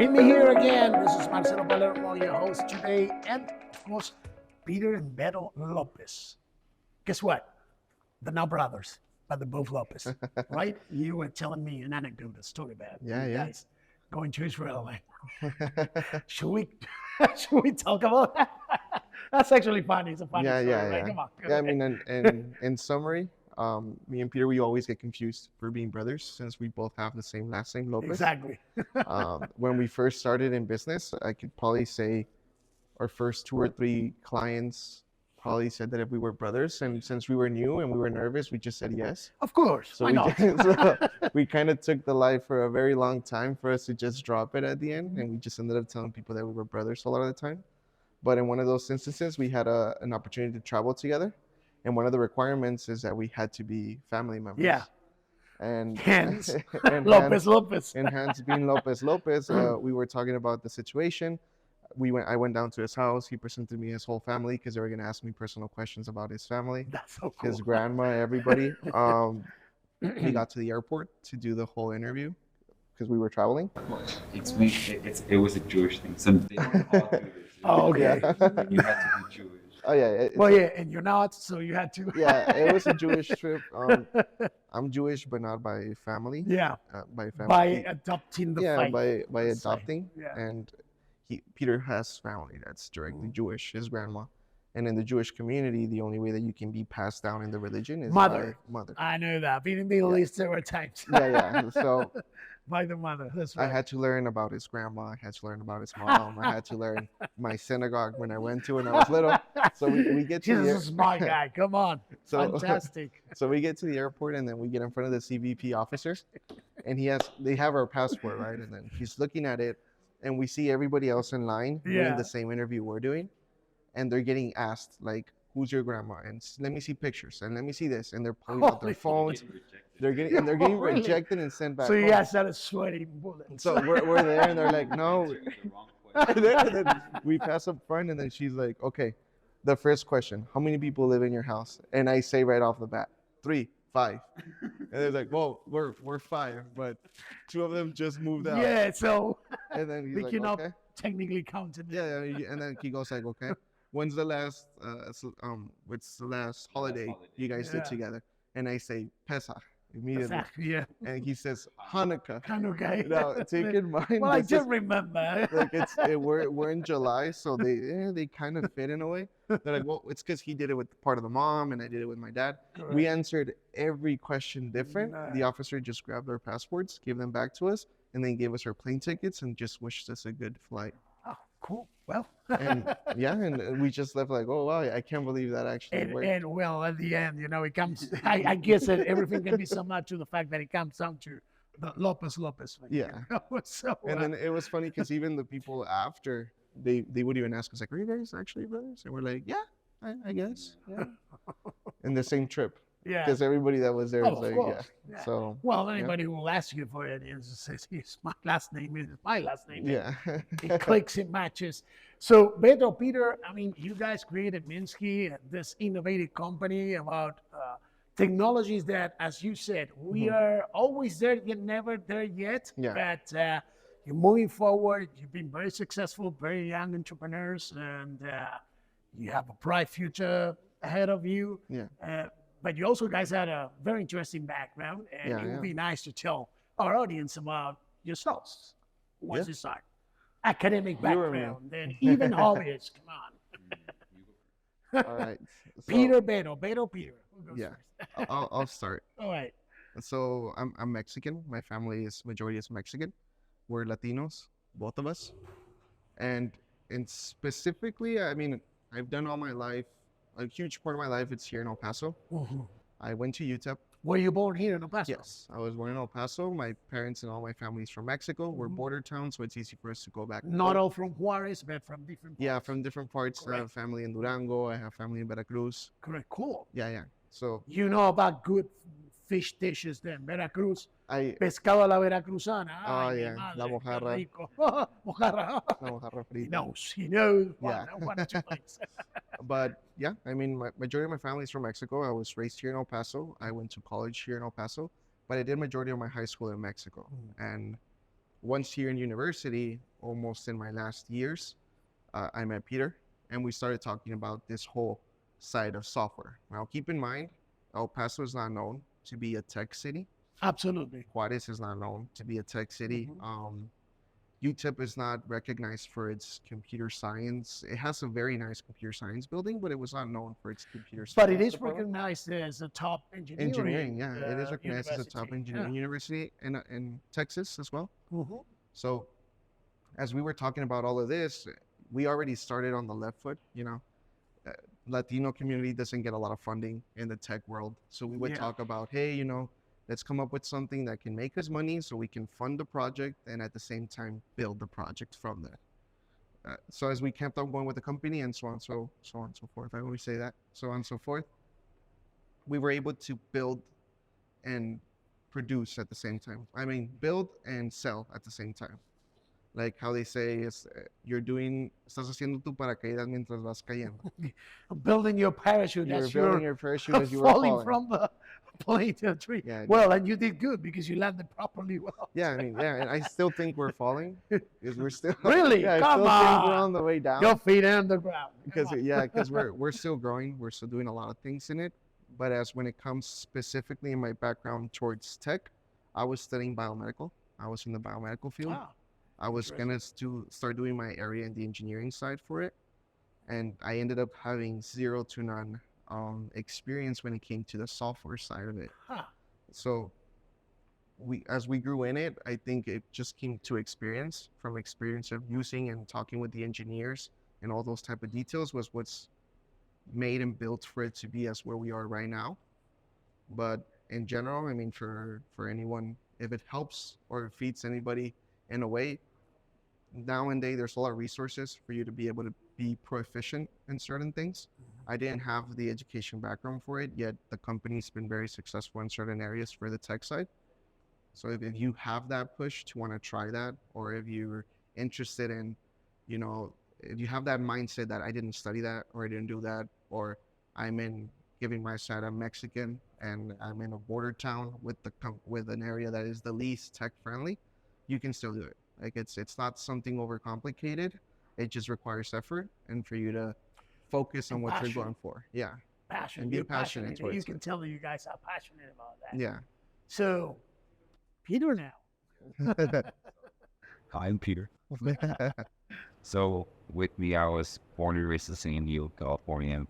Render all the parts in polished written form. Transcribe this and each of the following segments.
Meet me here again. This is Marcelo Palermo, your host today, and of course, Peter and Beto Lopez. Guess what? They're not brothers, but they're both Lopez, right? You were telling me an anecdote, a story about you guys going to Israel. Should we talk about that? That's actually funny. It's a funny story, right? Come on. I mean, in summary, me and Peter, we always get confused for being brothers since we both have the same last name, Lopez. Exactly. When we first started in business, I could probably say our first 2 or 3 clients probably said that if we were brothers, and since we were new and we were nervous, we just said yes. Of course. So Why not? so we kind of took the lie for a very long time for us to just drop it at the end, and we just ended up telling people that we were brothers a lot of the time. But in one of those instances, we had an opportunity to travel together. And one of the requirements is that we had to be family members. Yeah. And Hence, and Lopez. and hence being Lopez, we were talking about the situation. I went down to his house. He presented me his whole family because they were going to ask me personal questions about his family. That's so cool. His grandma, everybody. We got to the airport to do the whole interview because we were traveling. It was a Jewish thing. So they don't all do this. Oh, okay. You had to be Jewish. Oh yeah. And you're not, so you had to. Yeah, it was a Jewish trip. I'm Jewish, but not by family. Yeah. By family. By adopting the faith. by adopting. Yeah. And Peter has family that's directly Jewish, his grandma. And in the Jewish community, the only way that you can be passed down in the religion is Mother. by mother. I know that. Being in the Middle East, there were times. Yeah. So by the mother. That's right. I had to learn about his grandma. I had to learn about his mom. I had to learn my synagogue when I went to when I was little. So we get to Jesus, smart guy. Come on. So, Fantastic. So we get to the airport and then we get in front of the CBP officer, and they have our passport, right? And then he's looking at it, and we see everybody else in line doing the same interview we're doing, and they're getting asked like, "Who's your grandma?" And let me see pictures, and let me see this, and they're pulling out their phones. They're getting rejected and sent back. So you home. guys started sweating bullets. So we're there, and they're like, "No." And then we pass up front, and then she's like, "Okay, the first question: how many people live in your house?" And I say right off the bat, 3, 5. And they're like, "Well, we're 5, but 2 of them just moved out." Yeah, so And then he's we like, cannot "Okay." technically count it. Yeah. And then he goes like, "Okay, what's the last holiday you guys did together?" And I say Pesach immediately. Exactly, yeah. And he says Hanukkah. Okay. Now take in mind. Well, I this do is- remember. Like we're in July, so they kind of fit in a way. They're like, well, it's because he did it with part of the mom and I did it with my dad. Correct. We answered every question different. Nice. The officer just grabbed our passports, gave them back to us, and then gave us our plane tickets and just wished us a good flight. Oh, cool. Well. And and we just left like, oh wow, I can't believe that actually worked. And well, at the end, it comes. I guess that everything can be summed up to the fact that it comes down to the Lopez. Yeah. So, And then it was funny because even the people after they would even ask us like, are you guys actually brothers? And we're like, yeah, I guess. Yeah. In the same trip. yeah. Because everybody that was there was Of like, course. yeah. Yeah. So Well, anybody who will ask you for it says, my last name is my last name. yeah. It clicks, it matches. So, Beto, Peter, I mean, you guys created Minsky, this innovative company about technologies that, as you said, we are always there, yet never there yet. Yeah. But you're moving forward. You've been very successful, very young entrepreneurs, and you have a bright future ahead of you. Yeah. But you also guys had a very interesting background, and it would be nice to tell our audience about yourselves. Once you start, academic background, and even hobbies. Come on, All right. So, Peter, Beto, Peter. Who goes Yeah. first? I'll start. All right. So I'm Mexican. My family majority is Mexican. We're Latinos, both of us. And specifically, I mean, I've done all my life, a huge part of my life, it's here in El Paso. Mhm. I went to UTEP. Were you born here in El Paso? Yes, I was born in El Paso. My parents and all my family's from Mexico. We're border towns, so it's easy for us to go back. Not all from Juarez, but from different parts. Yeah, from different parts. I have family in Durango. I have family in Veracruz. Correct. Cool. Yeah. So You know about good fish dishes then. Veracruz. I Pescado a la veracruzana. Oh, Ay, mi yeah, madre, la qué mojarra. rico. Mojarra. la mojarra He frita. knows. He knows. Yeah. One or two things. But yeah, I mean, majority of my family is from Mexico. I was raised here in El Paso. I went to college here in El Paso, but I did majority of my high school in Mexico. And once here in university, almost in my last years, I met Peter, and we started talking about this whole side of software. Now, keep in mind, El Paso is not known to be a tech city. Absolutely. Juarez is not known to be a tech city. UTEP is not recognized for its computer science. It has a very nice computer science building, but it was not known for its computer science. But it is department. recognized as a top Engineering, yeah, it is recognized as a top university. engineering university in Texas as well. Mhm. So, as we were talking about all of this, we already started on the left foot. Latino community doesn't get a lot of funding in the tech world, so we would Yeah. talk about, hey, let's come up with something that can make us money so we can fund the project and at the same time build the project from there. So as we kept on going with the company and so on and so forth, I always say that, so on and so forth, we were able to build and produce at the same time. I mean, build and sell at the same time. Like how they say, estás haciendo tu paracaídas mientras vas cayendo. Building your parachute You're as building you're your parachute as you were falling falling. from the plane to the tree. Yeah, Well, and you did good because you landed properly well. Yeah, I mean, yeah, and I still think we're falling because we're still Really? Yeah, I Come still think we're on. on the way down. Your feet are on the ground. Come Because on. we're still growing, we're still doing a lot of things in it. But as when it comes specifically in my background towards tech, I was studying biomedical. I was in the biomedical field. Ah, I was gonna start doing my area in the engineering side for it, and I ended up having zero to none experience when it came to the software side of it. huh. So as we grew in it, I think it just came to experience of using and talking with the engineers and all those type of details was what's made and built for it to be as where we are right now. But in general, I mean, for anyone, if it helps or feeds anybody in a way, nowadays there's a lot of resources for you to be able to be proficient in certain things. I didn't have the education background for it, yet the company's been very successful in certain areas for the tech side. So if you have that push to want to try that, or if you're interested in, if you have that mindset that I didn't study that, or I didn't do that, or I'm in giving my side, I'm Mexican, and I'm in a border town with an area that is the least tech friendly, you can still do it. Like it's not something overcomplicated. It just requires effort and for you to focus on what Passion. you're going for. Yeah. Passion. And be You're passionate passionate. towards You it. can tell that you guys are passionate about that. Yeah. So, Peter now. I'm Peter. So with me, I was born and raised in San Diego, California.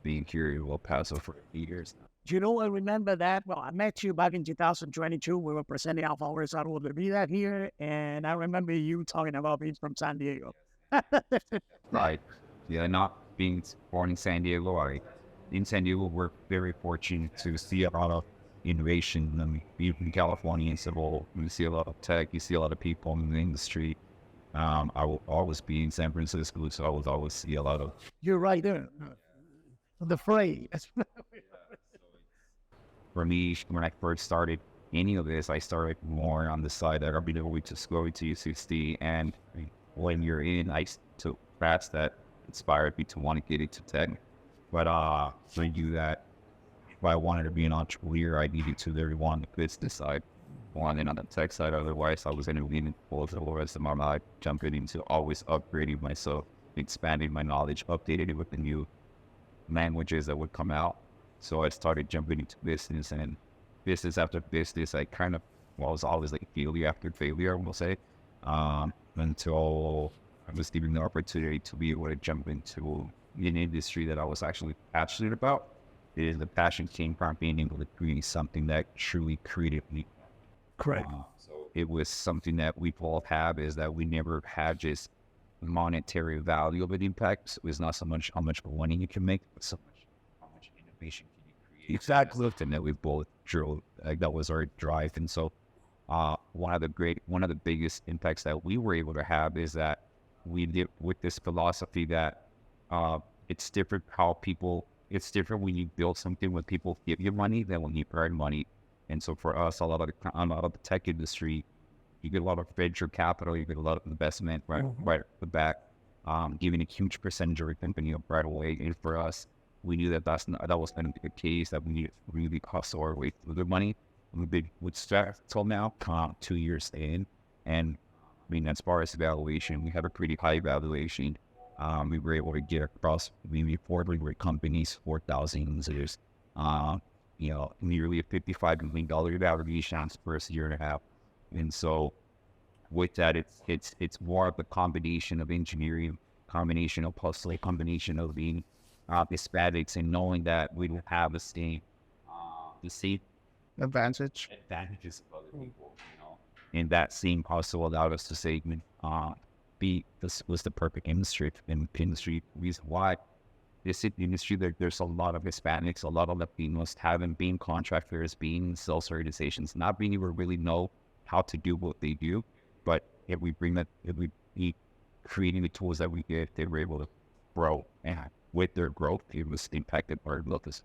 Being here in El Paso for 8 years. Do you know, I remember that? Well, I met you back in 2022. We were presenting our Alvarez out of Vida here, and I remember you talking about being from San Diego. Right. Yeah, not being born in San Diego. In San Diego, we're very fortunate to see a lot of innovation. I mean, being from California, so you see a lot of tech, you see a lot of people in the industry. I will always be in San Francisco, so I will always see a lot of. You're right there. The fray. For me, when I first started any of this, I started more on the side that we just go to U60, and when you're in, I took paths that inspired me to want to get into tech. But I knew that if I wanted to be an entrepreneur, I needed to really want the business side, wanted on the tech side. Otherwise, I was going to be in for the rest of my life, jumping into always upgrading myself, expanding my knowledge, updating it with the new languages that would come out. So I started jumping into business, and business after business, I was always like failure after failure, we'll say, until I was given the opportunity to be able to jump into an industry that I was actually passionate about. The passion came from being able to create something that truly created me. Correct. So it was something that we all have, is that we never had just monetary value of an impact. It was not so much how much money you can make, but so much how much innovation can you create. Exactly. And that we both drove. That was our drive. And so one of the biggest impacts that we were able to have is that we did with this philosophy that it's different when you build something when people give you money than when you earn money. And so for us, a lot of the tech industry, you get a lot of venture capital, you get a lot of investment right at the back, giving a huge percentage of your company up right away. And for us, we knew that that was going to be the case, that we needed to really hustle our way through the money. We've been with Strat till now, 2 years in, and mean, as far as evaluation, we have a pretty high evaluation. We were able to get across maybe 4 companies, 4,000 users, nearly a $55 million evaluation for the first year and a half. And so with that, it's more of a combination of engineering, combination of hustle, combination of being Hispanics, and knowing that we don't have the same Advantages of other people, and that same hustle allowed us to say, this was the perfect industry. And industry reason why this industry, there's a lot of Hispanics, a lot of Latinos having been contractors, being sales organizations, not being able to really know how to do what they do. But if we be creating the tools that we did, they were able to grow, and with their growth, it was impacted our locus.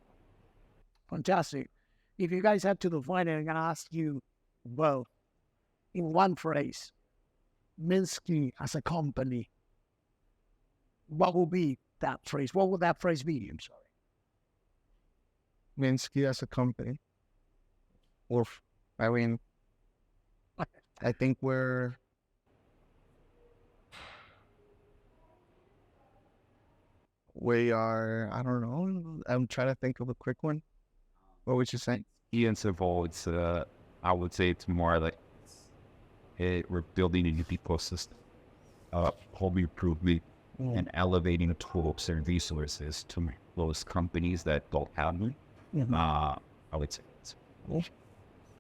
Fantastic. If you guys had to define it, I'm going to ask you, well, in one phrase, Minsky as a company, what would be that phrase? What would that phrase be? I'm sorry. Minsky as a company. I mean, I think we are, I don't know. I'm trying to think of a quick one. What would you say? Ian Civil, it's I would say it's more like we're building a new ecosystem, home improvement, and elevating the tools and resources to those companies that don't have them. I would say it's.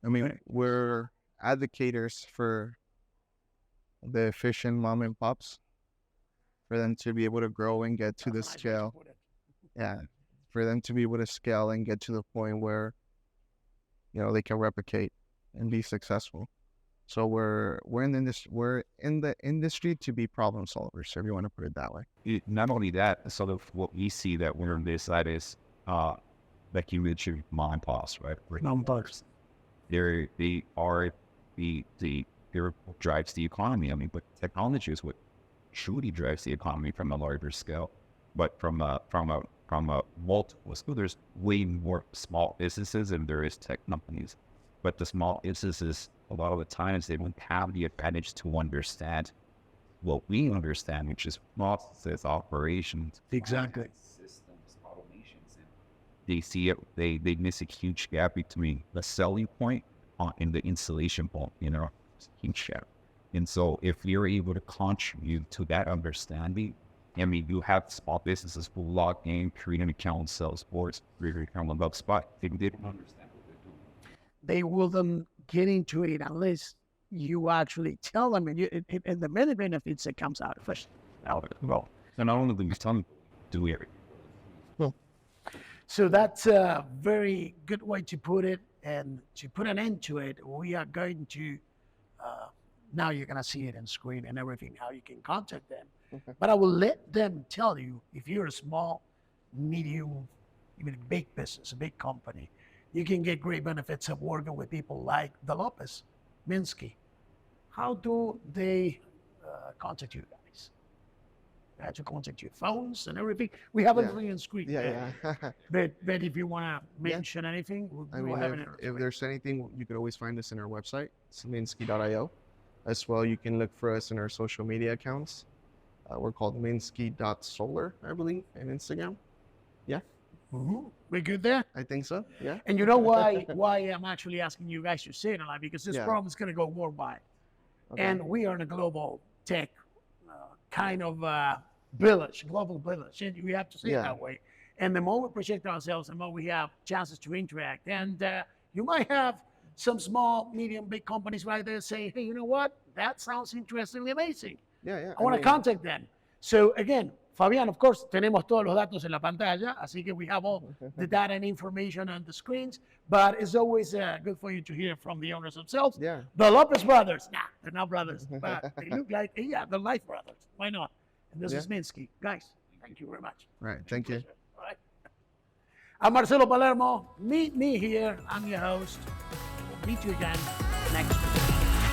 I mean, we're advocates for the efficient mom and pops, for them to be able to grow and get to the scale. Yeah, for them to be able to scale and get to the point where, they can replicate and be successful. So we're in the industry to be problem solvers, if you want to put it that way. Not only that, sort of what we see that we're on this side is, like you mentioned, mom and pops, right? Mom and pops. They are they're what drives the economy. I mean, but technology is what truly drives the economy from a larger scale. But from a multiple scale, there's way more small businesses than there is tech companies. But the small businesses, a lot of the times, they don't have the advantage to understand what we understand, which is processes, operations, Exactly. systems, automations. And they see it, they miss a huge gap between the selling point and the installation point, huge gap. And so if you're able to contribute to that understanding, I mean, you have small businesses who log in, create an account on Salesforce, create an account on HubSpot. They don't understand what they're doing. They wouldn't get into it unless you actually tell them, and the many benefits that comes out of it. Well, and not only do you tell them, do everything. Well, so that's a very good way to put it. And to put an end to it, we are going to, now you're going to see it on screen and everything, how you can contact them. But I will let them tell you, if you're a small, medium, even a big business, a big company, you can get great benefits of working with people like the Lopez, Minsky. How do they contact you guys? They have to contact your phones and everything. We have everything on screen. Yeah. But if you want to mention anything, we'll have it. If there's anything, you could always find us in our website. It's minsky.io. As well, you can look for us in our social media accounts. We're called minsky.solar, I believe, on Instagram. Yeah. Mm-hmm. We good there? I think so. Yeah. And you know why I'm actually asking you guys to say it online? Because this problem is going to go worldwide. Okay. And we are in a global tech kind of global village. And we have to say it that way. And the more we project ourselves, the more we have chances to interact. And you might have some small, medium, big companies right there saying, hey, you know what? That sounds interestingly amazing. Yeah. I want to contact them. So again, Fabian, of course, tenemos todos los datos en la pantalla, así que we have all the data and information on the screens, but it's always good for you to hear from the owners themselves. Yeah. The Lopez brothers. Nah, they're not brothers, but they look like, they're life brothers. Why not? And this is Minsky. Guys, thank you very much. All right, thank you. All right. I'm Marcelo Palermo. Meet me here. I'm your host. We'll meet you again next week.